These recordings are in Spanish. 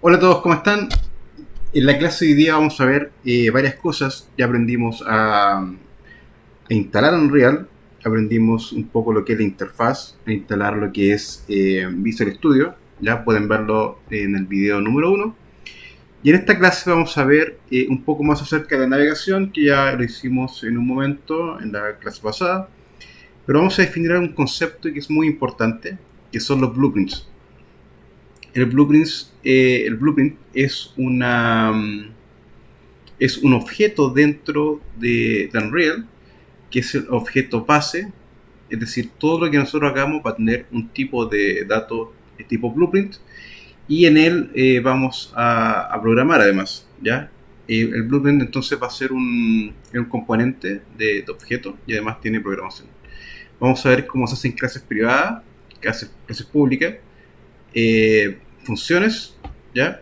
Hola a todos, ¿cómo están? En la clase de hoy día vamos a ver varias cosas. Ya aprendimos a instalar Unreal, aprendimos un poco lo que es la interfaz, a instalar lo que es Visual Studio. Ya pueden verlo en el video número uno. Y en esta clase vamos a ver un poco más acerca de la navegación, que ya lo hicimos en un momento en la clase pasada. Pero vamos a definir un concepto que es muy importante, que son los blueprints. El blueprint es un objeto dentro de Unreal, que es el objeto base, es decir, todo lo que nosotros hagamos va a tener un tipo de dato de tipo blueprint, y en él vamos a programar además, ¿ya? El blueprint entonces va a ser un componente de objeto y además tiene programación. Vamos a ver cómo se hacen clases privadas, clases públicas, funciones, ¿ya?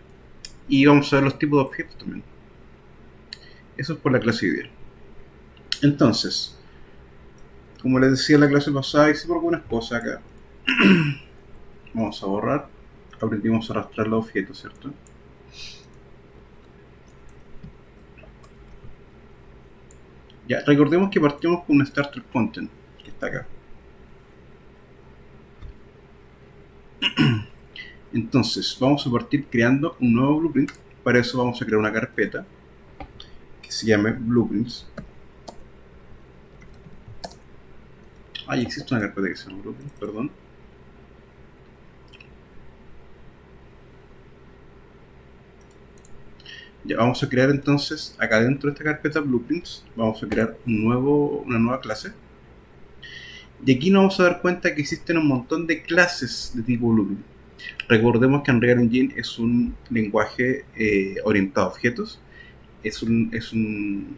Y vamos a ver los tipos de objetos también. Eso es por la clase de hoy día. Entonces, como les decía en la clase pasada, hicimos algunas cosas acá. Vamos a borrar. Aprendimos a arrastrar los objetos, ¿cierto? Ya, recordemos que partimos con un starter content, que está acá. Entonces, vamos a partir creando un nuevo blueprint. Para eso vamos a crear una carpeta que se llame blueprints. Existe una carpeta que se llama blueprint, perdón. Ya, vamos a crear entonces, acá dentro de esta carpeta blueprints, vamos a crear una nueva clase. Y aquí nos vamos a dar cuenta que existen un montón de clases de tipo blueprint. Recordemos que Unreal Engine es un lenguaje orientado a objetos. Es un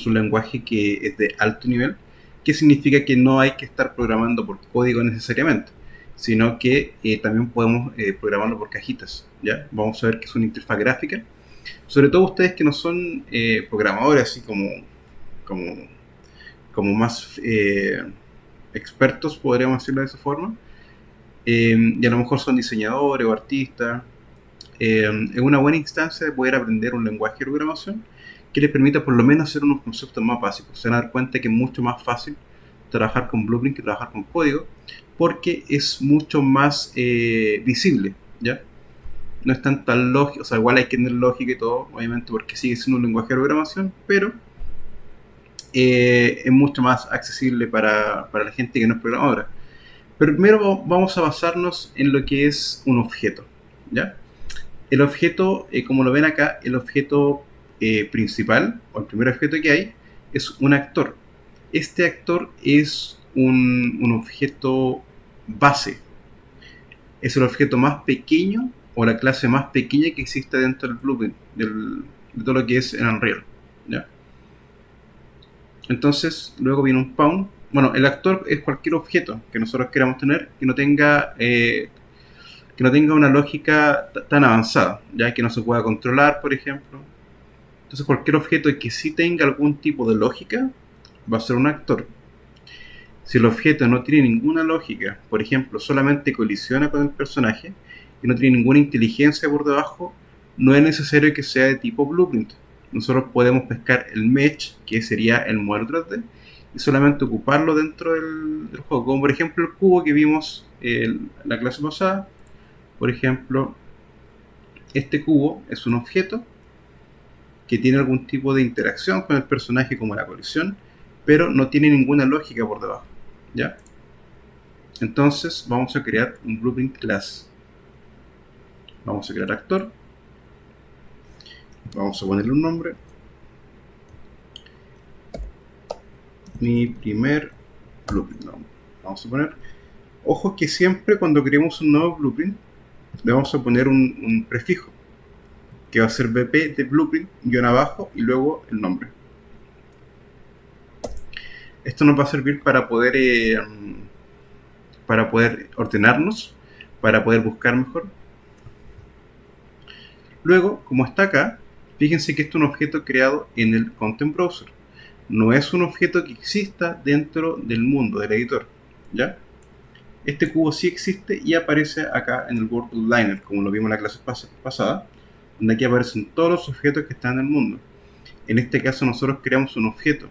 lenguaje que es de alto nivel, que significa que no hay que estar programando por código necesariamente, sino que también podemos programarlo por cajitas. ¿Ya? Vamos a ver que es una interfaz gráfica. Sobre todo ustedes que no son programadores así como más expertos, podríamos decirlo de esa forma, y a lo mejor son diseñadores o artistas. Es una buena instancia de poder aprender un lenguaje de programación que les permita por lo menos hacer unos conceptos más básicos. Se van a dar cuenta que es mucho más fácil trabajar con Blueprint que trabajar con código, porque es mucho más visible, ¿ya? No es tan lógico, o sea, igual hay que tener lógica y todo, obviamente, porque sigue siendo un lenguaje de programación, pero es mucho más accesible para la gente que no es programadora. Pero primero vamos a basarnos en lo que es un objeto, ¿ya? El objeto, como lo ven acá, el objeto principal, o el primer objeto que hay, es un actor. Este actor es un objeto base. Es el objeto más pequeño o la clase más pequeña que existe dentro del blueprint, de todo lo que es en Unreal, ¿ya? Entonces, luego viene un pawn. Bueno, el actor es cualquier objeto que nosotros queramos tener que no tenga una lógica tan avanzada, ya que no se pueda controlar, por ejemplo. Entonces cualquier objeto que sí tenga algún tipo de lógica va a ser un actor. Si el objeto no tiene ninguna lógica, por ejemplo, solamente colisiona con el personaje y no tiene ninguna inteligencia por debajo, no es necesario que sea de tipo blueprint. Nosotros podemos pescar el mesh, que sería el modelo 3D, y solamente ocuparlo dentro del juego. Como por ejemplo el cubo que vimos en la clase pasada. Por ejemplo, este cubo es un objeto que tiene algún tipo de interacción con el personaje, como la colisión, pero no tiene ninguna lógica por debajo, ¿ya? Entonces vamos a crear un blueprint class. Vamos a crear actor. Vamos a ponerle un nombre. Mi primer blueprint. No, vamos a poner. Ojo que siempre cuando creemos un nuevo blueprint le vamos a poner un prefijo, que va a ser bp de blueprint, guión abajo y luego el nombre. Esto nos va a servir para poder ordenarnos, para poder buscar mejor. Luego, como está acá, fíjense que esto es un objeto creado en el Content Browser. No es un objeto que exista dentro del mundo del editor, ¿ya? Este cubo sí existe y aparece acá en el World Outliner, como lo vimos en la clase pasada, donde aquí aparecen todos los objetos que están en el mundo. En este caso nosotros creamos un objeto,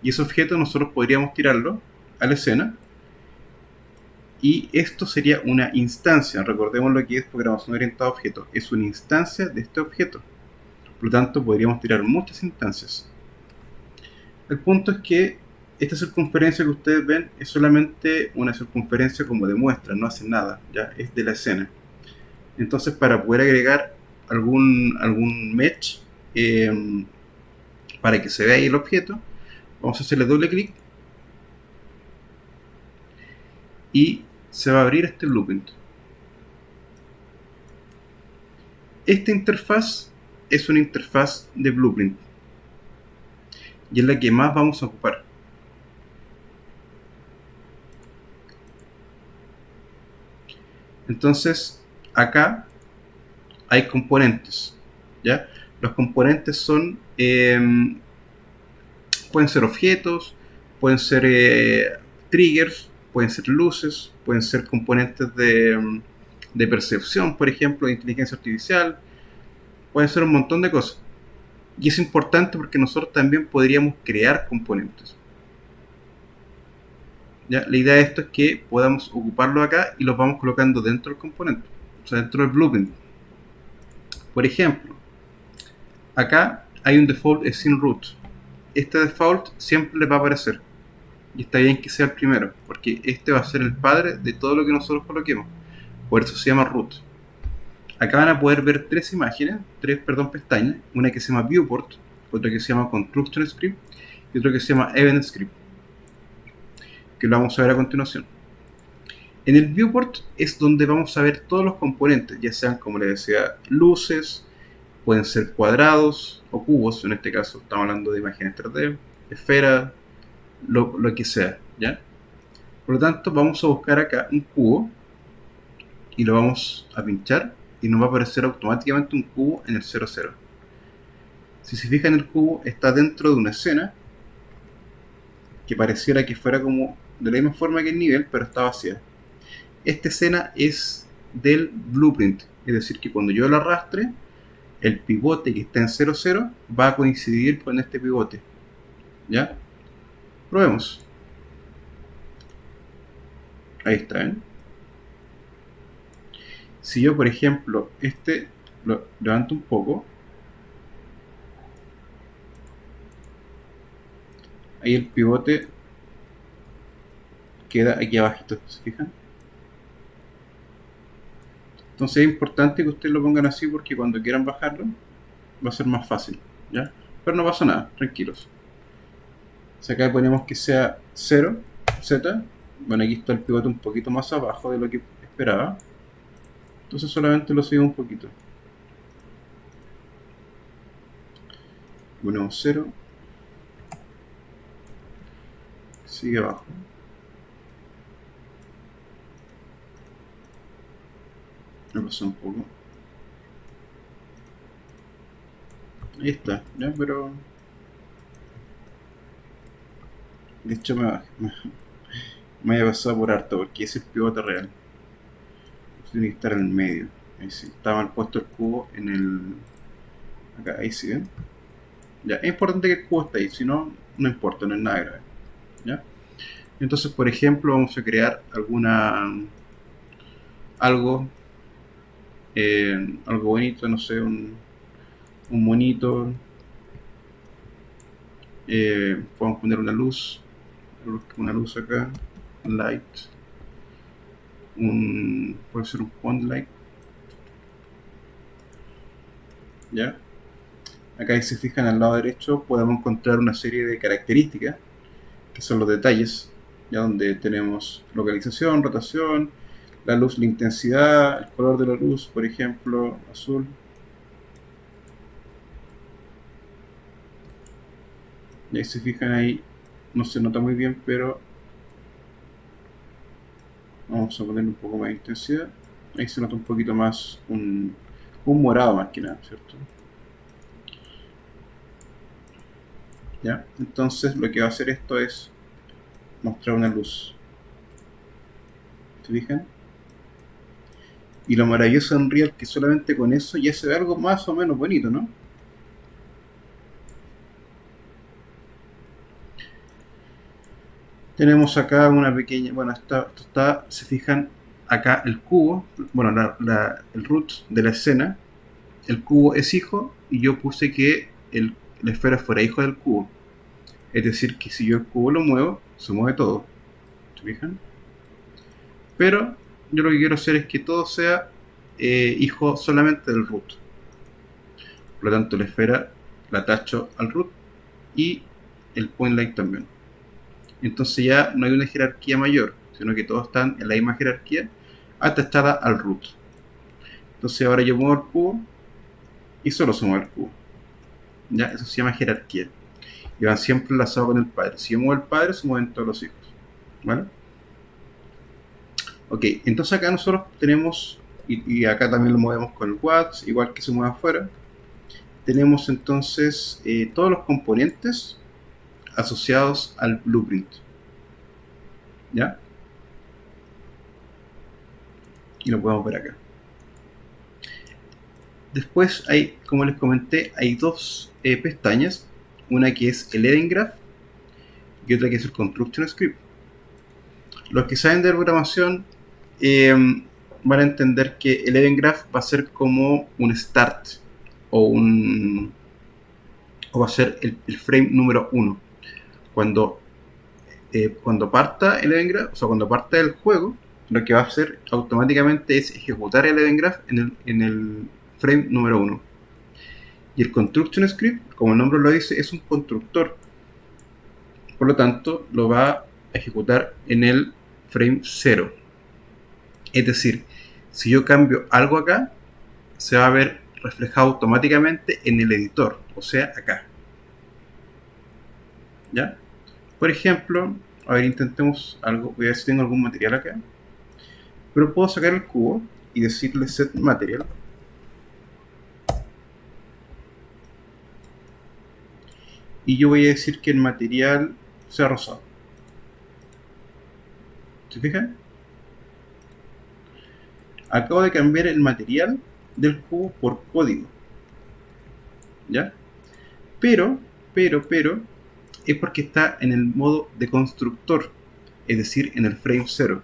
y ese objeto nosotros podríamos tirarlo a la escena, y esto sería una instancia. Recordemos lo que es programación orientada a objetos, es una instancia de este objeto. Por lo tanto, podríamos tirar muchas instancias. El punto es que esta circunferencia que ustedes ven es solamente una circunferencia como de muestra, no hace nada, ya es de la escena. Entonces, para poder agregar algún mesh para que se vea ahí el objeto, vamos a hacerle doble clic y se va a abrir este blueprint. Esta interfaz es una interfaz de blueprint y es la que más vamos a ocupar. Entonces, acá hay componentes, ¿ya? Los componentes son, pueden ser objetos, pueden ser triggers, pueden ser luces, pueden ser componentes de percepción, por ejemplo, de inteligencia artificial, pueden ser un montón de cosas. Y es importante porque nosotros también podríamos crear componentes. ¿Ya? La idea de esto es que podamos ocuparlo acá y los vamos colocando dentro del componente, o sea, dentro del blueprint. Por ejemplo, acá hay un default scene root. Este default siempre le va a aparecer. Y está bien que sea el primero, porque este va a ser el padre de todo lo que nosotros coloquemos. Por eso se llama root. Acá van a poder ver tres pestañas. Una que se llama viewport, otra que se llama construction script y otra que se llama event script, que lo vamos a ver a continuación. En el viewport es donde vamos a ver todos los componentes, ya sean, como les decía, luces, pueden ser cuadrados o cubos, en este caso estamos hablando de imágenes 3D, esferas, lo que sea, ¿ya? Por lo tanto, vamos a buscar acá un cubo y lo vamos a pinchar y nos va a aparecer automáticamente un cubo en el 00. Si se fijan, el cubo está dentro de una escena que pareciera que fuera como de la misma forma que el nivel, pero está vacía. Esta escena es del blueprint, es decir, que cuando yo lo arrastre, el pivote que está en 00 va a coincidir con este pivote. ¿Ya? Probemos. Ahí está, ¿eh? Si yo, por ejemplo, lo levanto un poco, ahí el pivote queda aquí abajito, ¿se fijan? Entonces es importante que ustedes lo pongan así porque cuando quieran bajarlo va a ser más fácil, ¿ya? Pero no pasa nada, tranquilos. Si acá ponemos que sea 0, Z, bueno, aquí está el pivote un poquito más abajo de lo que esperaba. Entonces solamente lo subimos un poquito. Ponemos 0. Sigue abajo. Me pasó un poco. Ahí está, ¿ya? Pero de hecho me había pasado por harto porque ese es el pivote real. Tiene que estar en el medio. Ahí sí, está mal puesto el cubo en el... Acá, ahí sí, ¿ven? Ya, es importante que el cubo esté ahí, si no, no importa, no es nada grave. ¿Ya? Entonces, por ejemplo, vamos a crear algo algo bonito, no sé, un monito. Podemos poner una luz acá, light, puede ser un font light, ¿ya? Acá, si se fijan al lado derecho, podemos encontrar una serie de características que son los detalles, ya donde tenemos localización, rotación, la luz, la intensidad, el color de la luz, por ejemplo, azul. Y ahí se fijan, ahí no se nota muy bien, pero vamos a ponerle un poco más de intensidad. Ahí se nota un poquito más un morado más que nada, ¿cierto? ¿Ya? Entonces lo que va a hacer esto es mostrar una luz. ¿Se fijan? Y lo maravilloso en Unreal que solamente con eso ya se ve algo más o menos bonito, ¿no? Tenemos acá una pequeña, bueno, esto está, se fijan, acá el cubo, bueno, el root de la escena, el cubo es hijo y yo puse que la esfera fuera hijo del cubo. Es decir, que si yo el cubo lo muevo, se mueve todo. ¿Se fijan? Pero yo lo que quiero hacer es que todo sea hijo solamente del root. Por lo tanto, la esfera la tacho al root y el point light también. Entonces ya no hay una jerarquía mayor, sino que todos están en la misma jerarquía atachada al root. Entonces ahora yo muevo el cubo y solo se mueve el cubo. ¿Ya? Eso se llama jerarquía. Y van siempre enlazados con el padre. Si yo muevo el padre, se mueven todos los hijos. ¿Vale? Ok, entonces acá nosotros tenemos, y acá también lo movemos con el watts, igual que se mueve afuera. Tenemos entonces todos los componentes asociados al blueprint. ¿Ya? Y lo podemos ver acá. Después hay, como les comenté, hay dos pestañas. Una que es el Event Graph y otra que es el Construction Script. Los que saben de programación van a entender que el Event Graph va a ser como un start o va a ser el frame número 1. Cuando parta el Event Graph, o sea, cuando parta el juego, lo que va a hacer automáticamente es ejecutar el Event Graph en el frame número 1. Y el Construction Script, como el nombre lo dice, es un constructor. Por lo tanto, lo va a ejecutar en el frame 0. Es decir, si yo cambio algo acá, se va a ver reflejado automáticamente en el editor, o sea, acá. ¿Ya? Por ejemplo, a ver, intentemos algo. Voy a ver si tengo algún material acá. Pero puedo sacar el cubo y decirle set material. Y yo voy a decir que el material sea rosado. ¿Se fijan? Acabo de cambiar el material del cubo por código. ¿Ya? Pero, es porque está en el modo de constructor, es decir, en el frame 0.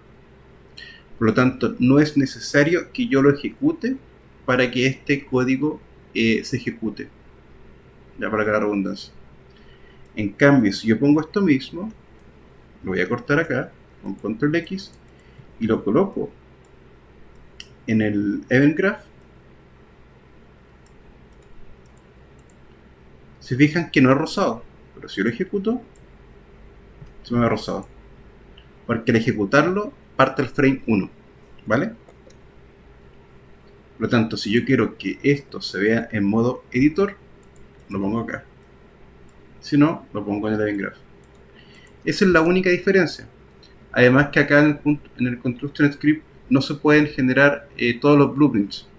Por lo tanto, no es necesario que yo lo ejecute para que este código se ejecute. Ya, para que la redundancia. En cambio, si yo pongo esto mismo, lo voy a cortar acá con control X y lo coloco en el Event Graph, se fijan que no es rosado, pero si yo lo ejecuto, se me ve rosado. Porque al ejecutarlo, parte el frame 1, ¿vale? Por lo tanto, si yo quiero que esto se vea en modo editor, lo pongo acá. Si no, lo pongo en el Event Graph. Esa es la única diferencia. Además que acá en el Construction Script no se pueden generar todos los blueprints.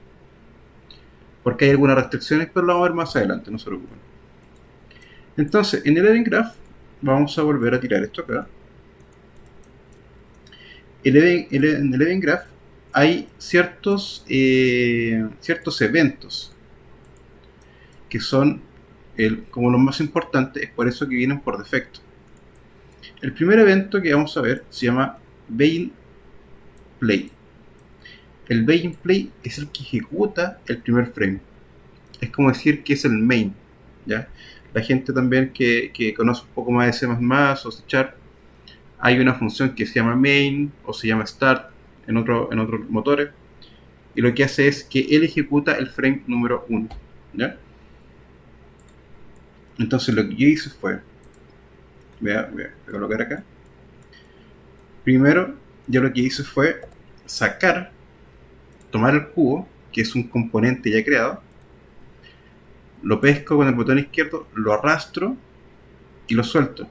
Porque hay algunas restricciones, pero lo vamos a ver más adelante, no se preocupen. Entonces, en el Event Graph, vamos a volver a tirar esto acá. En el Event Graph hay ciertos eventos que son como los más importantes, es por eso que vienen por defecto. El primer evento que vamos a ver se llama Begin Play. El Begin Play es el que ejecuta el primer frame. Es como decir que es el main, ¿ya? La gente también que conoce un poco más de C++ o C#, hay una función que se llama main o se llama start en otros motores, y lo que hace es que él ejecuta el frame número 1, ¿ya? Entonces lo que yo hice fue, voy a colocar acá. Primero, yo lo que hice fue tomar el cubo, que es un componente ya creado, lo pesco con el botón izquierdo, lo arrastro y lo suelto.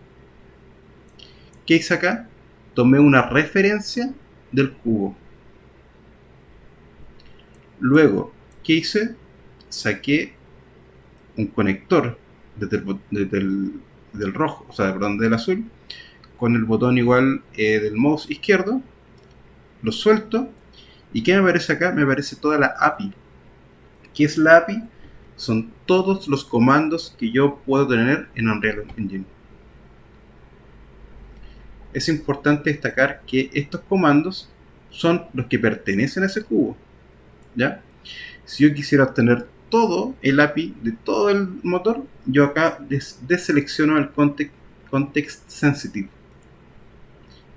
¿Qué hice acá? Tomé una referencia del cubo. Luego, ¿qué hice? Saqué un conector desde el rojo, o sea, perdón, del azul, con el botón igual del mouse izquierdo, Lo suelto. ¿Y qué me aparece acá? Me aparece toda la API. ¿Qué es la API? Son todos los comandos que yo puedo tener en Unreal Engine. Es importante destacar que estos comandos son los que pertenecen a ese cubo, ¿ya? Si yo quisiera obtener todo el API de todo el motor, yo acá deselecciono el Context Sensitive.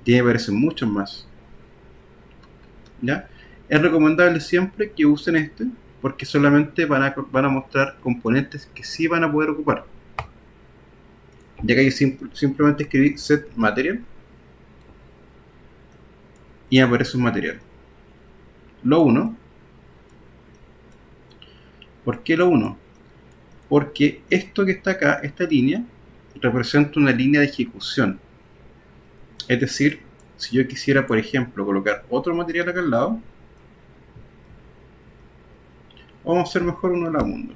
Y me aparecen muchos más, ¿ya? Es recomendable siempre que usen este, porque solamente van a mostrar componentes que sí van a poder ocupar. Ya que yo simplemente escribí set material y me aparece un material. Lo uno. ¿Por qué lo uno? Porque esto que está acá, esta línea, representa una línea de ejecución. Es decir, si yo quisiera, por ejemplo, colocar otro material acá al lado, vamos a hacer mejor uno a la mundo.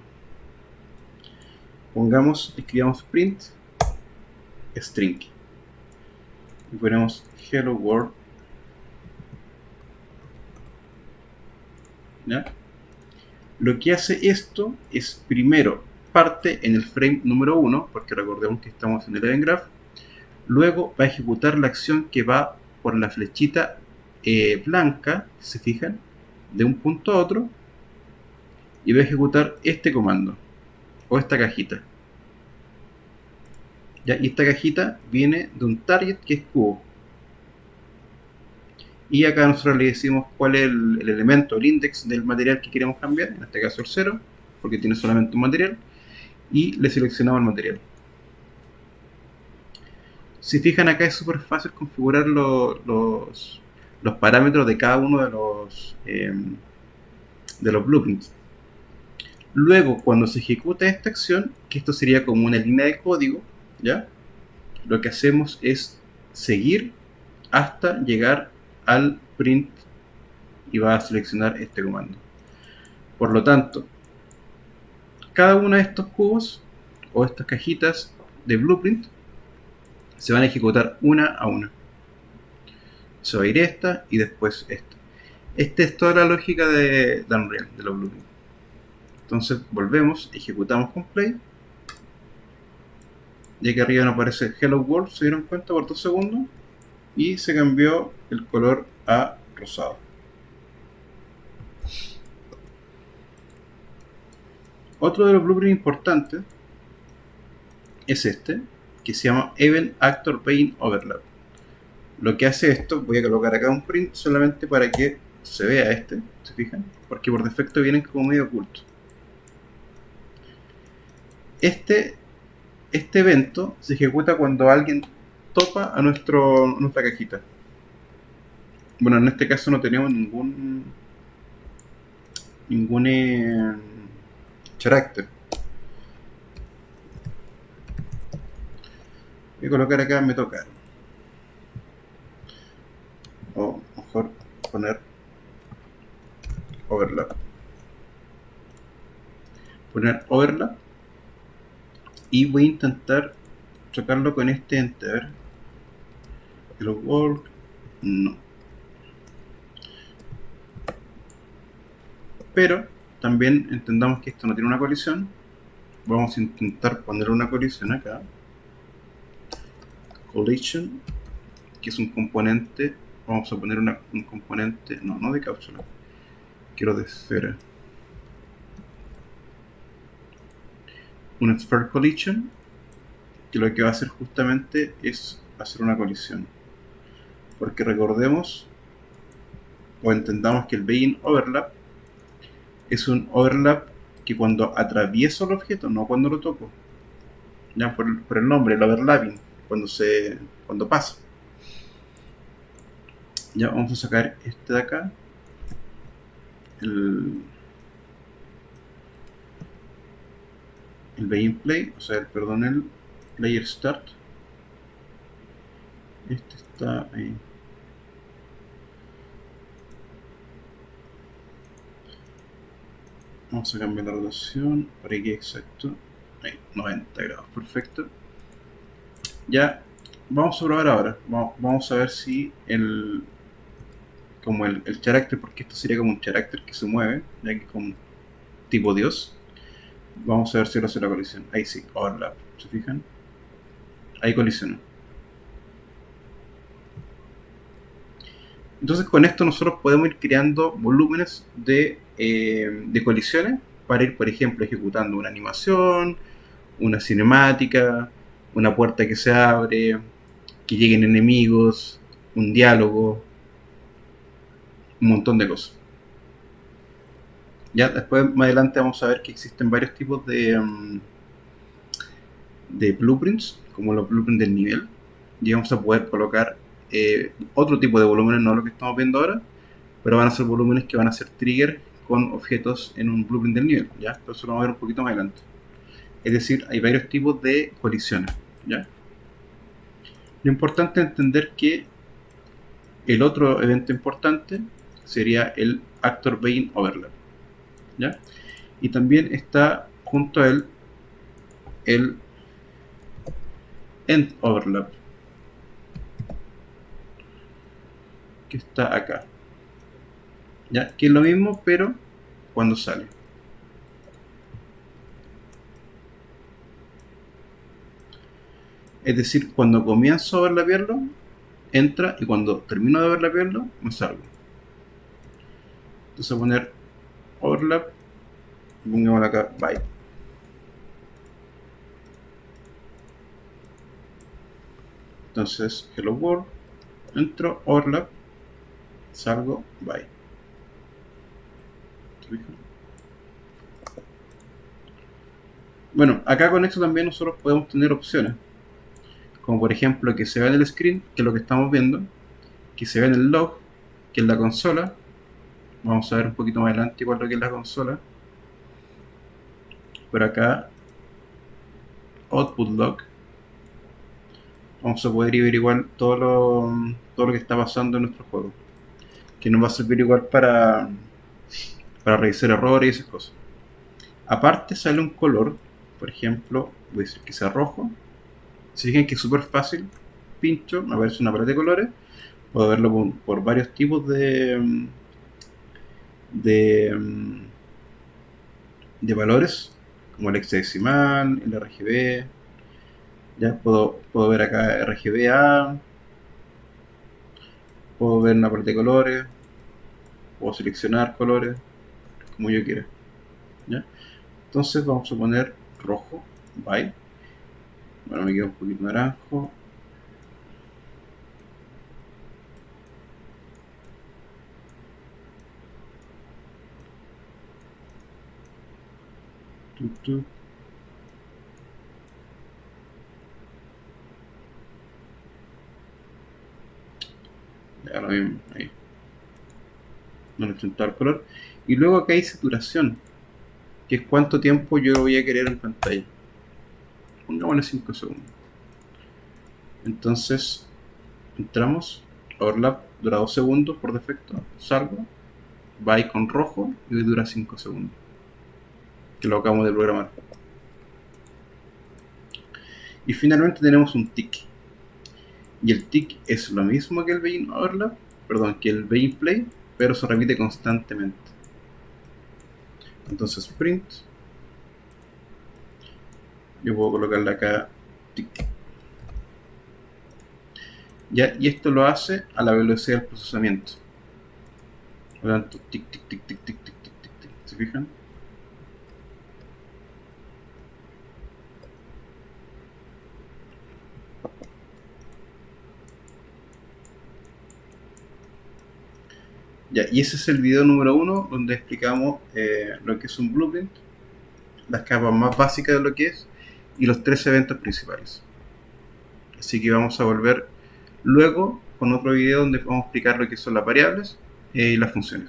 Escribamos print string y ponemos hello world. ¿Ya? Lo que hace esto es, primero, parte en el frame número 1, porque recordemos que estamos en el event graph. Luego va a ejecutar la acción que va por la flechita blanca, si se fijan, de un punto a otro, y va a ejecutar este comando o esta cajita. ¿Ya? Y esta cajita viene de un target que es cubo. Y acá nosotros le decimos cuál es el elemento, el index del material que queremos cambiar, en este caso el 0, porque tiene solamente un material, y le seleccionamos el material. Si fijan acá es súper fácil configurar los parámetros de cada uno de los blueprints. Luego, cuando se ejecuta esta acción, que esto sería como una línea de código, ¿ya? Lo que hacemos es seguir hasta llegar al print y va a seleccionar este comando. Por lo tanto, cada uno de estos cubos o estas cajitas de blueprint se van a ejecutar una a una. Se va a ir esta y después esta. Esta es toda la lógica de Unreal, de los blueprints. Entonces volvemos, ejecutamos con play. Y aquí arriba nos aparece Hello World, se dieron cuenta por 2 segundos. Y se cambió el color a rosado. Otro de los blueprints importantes es este, que se llama Event Actor Pane Overlap. Lo que hace esto, voy a colocar acá un print solamente para que se vea este, ¿se fijan? Porque por defecto vienen como medio oculto. Este evento se ejecuta cuando alguien topa a nuestra cajita. Bueno, en este caso no tenemos ningún carácter. Voy a colocar acá me tocaron. O mejor poner overlap. Y voy a intentar chocarlo con este enter. Hello world. No. Pero también entendamos que esto no tiene una colisión. Vamos a intentar poner una colisión acá. Collision, que es un componente. Vamos a poner un componente, no de cápsula, quiero de esfera. Una sphere collision, que lo que va a hacer justamente es hacer una colisión. Porque recordemos o entendamos que el Being Overlap es un overlap que cuando atravieso el objeto, no cuando lo toco. Ya por el nombre, el overlapping, cuando pasa. Ya vamos a sacar este de acá. El Begin Play, o sea, el Player Start. Este está ahí. Vamos a cambiar la rotación para que exacto. Ahí, 90 grados, perfecto. Ya, vamos a probar ahora. Vamos a ver si como el carácter, porque esto sería como un carácter que se mueve, ya que como tipo Dios. Vamos a ver si lo hace la colisión. Ahí sí, overlap. ¿Se fijan? Ahí colisiona. Entonces con esto nosotros podemos ir creando volúmenes de colisiones para ir, por ejemplo, ejecutando una animación, una cinemática, una puerta que se abre, que lleguen enemigos, un diálogo, un montón de cosas. Ya después, más adelante, vamos a ver que existen varios tipos de blueprints, como los blueprints del nivel, y vamos a poder colocar otro tipo de volúmenes, no lo que estamos viendo ahora, pero van a ser volúmenes que van a ser trigger con objetos en un blueprint del nivel, ¿ya? Pero eso lo vamos a ver un poquito más adelante. Es decir, hay varios tipos de colisiones, ¿ya? Lo importante es entender que el otro evento importante sería el Actor Being Overlap, ¿ya? Y también está junto a él el End Overlap, que está acá, ¿ya? Que es lo mismo, pero cuando sale. Es decir, cuando comienzo a overlapearlo, entra, y cuando termino de overlapearlo, me salgo. Entonces voy a poner overlap, pongamos acá byte. Entonces, hello world, entro, overlap, salgo, byte. Bueno, acá con esto también nosotros podemos tener opciones, como por ejemplo que se vea en el screen, que es lo que estamos viendo, que se vea en el log, que es la consola. Vamos a ver un poquito más adelante igual lo que es la consola. Por acá, output log. Vamos a poder ver igual todo lo que está pasando en nuestro juego, que nos va a servir igual para revisar errores y esas cosas. Aparte sale un color, por ejemplo, voy a decir que sea rojo. Si fijan que es súper fácil, pincho, me aparece una paleta de colores, puedo verlo por varios tipos de valores, como el hexadecimal, el RGB. Ya puedo ver acá RGBA, puedo ver una paleta de colores, puedo seleccionar colores como yo quiera, ¿ya? Entonces vamos a poner rojo, bye. Bueno, me queda un poquito naranjo. Ya lo mismo, ahí. No le el color. Y luego acá hay saturación, que es cuánto tiempo yo voy a querer en pantalla. Pongámosle 5 segundos. Entonces, entramos, overlap dura 2 segundos por defecto, salgo, va con rojo y dura 5 segundos, que lo acabamos de programar. Y finalmente tenemos un tick. Y el tick es lo mismo que el begin overlap, perdón, que el begin play, pero se repite constantemente. Entonces print, yo puedo colocarle acá tick. Ya, y esto lo hace a la velocidad del procesamiento. Por lo tanto, tic, tic, tic, tic, tic, tic, tic, tic, tic. ¿Se fijan? Ya, y ese es el video número 1 donde explicamos lo que es un blueprint, las capas más básicas de lo que es y los 3 eventos principales. Así que vamos a volver luego con otro video donde vamos a explicar lo que son las variables y las funciones.